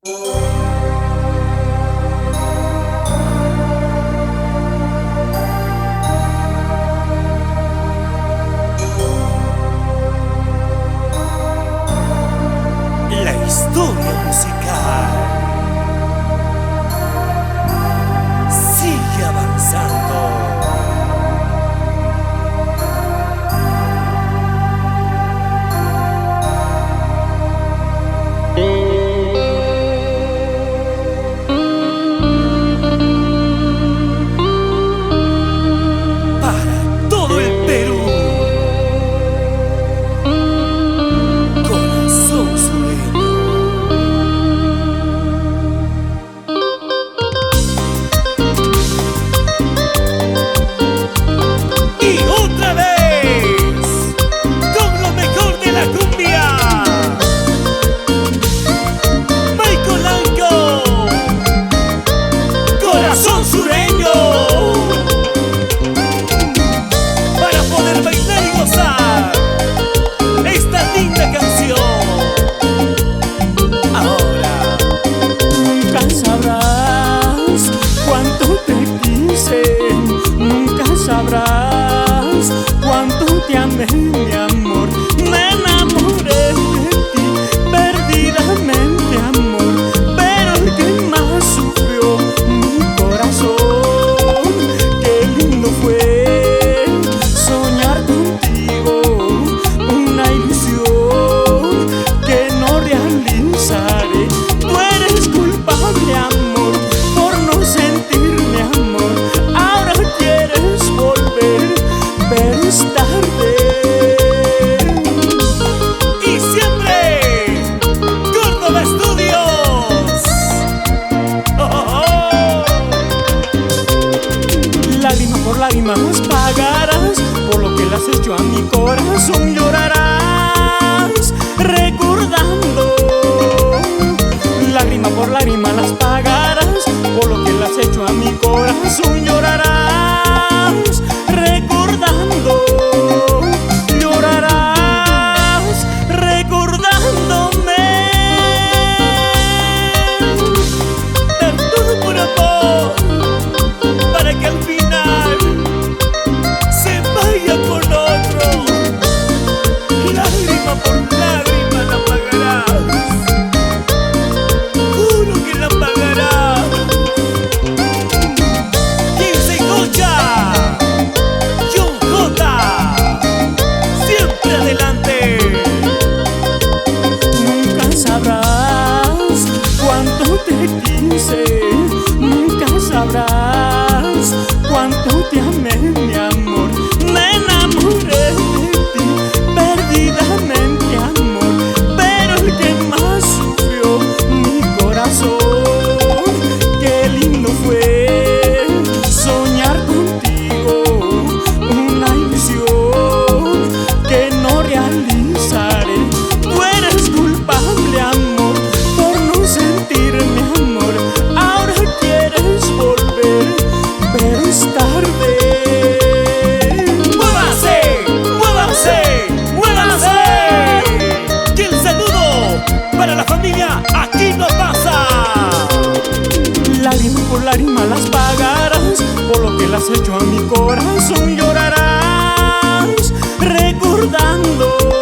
La historia musical sigue avanzando. Para todo el Perú, Corazón Sureño. Y otra vez, con lo mejor de la cumbia, Michael Anco, Corazón Sureño, para poder bailar y gozar esta linda canción. Ahora Nunca sabrás cuánto te quise, nunca sabrás cuánto te amé, mi amor. Me enamoré de ti perdidamente, amor, pero el que más sufrió mi corazón. Qué lindo fue soñar contigo, una ilusión que no realizaré. Tú eres culpable, amor, por no sentirme, amor. Ahora quieres volver, pero es tarde. y siempre, Córdoba Studios. Oh, oh, oh. Lágrima por lágrimas pagarás, por lo que le has hecho a mi corazón llorarás, recordando. Lágrima por lágrima las pagarás, por lo que le has hecho a mi corazón llorarás, recordando. Llorarás recordándome. Dar todo por amor, para que al final se vaya con otro. Lágrima por lágrima la pagarás, juro que la pagarás. Quince y Gocha, John J, siempre adelante. Nunca sabrás cuánto te quise, nunca sabrás cuánto te amé, mi amor. Me enamoré de ti perdidamente, amor, pero el que más sufrió mi corazón. Qué lindo fue soñar contigo, una ilusión que no realizaré. Tú eres culpable, amor, por no sentirme, amor. Ahora quieres volver, pero es tarde. ¡Muévanse! ¡Muévanse! ¡Muévanse! Y el saludo para la familia Aquí No Pasa. Lágrima por lágrima las pagarás, por lo que le has hecho a mi corazón llorarás, recordando.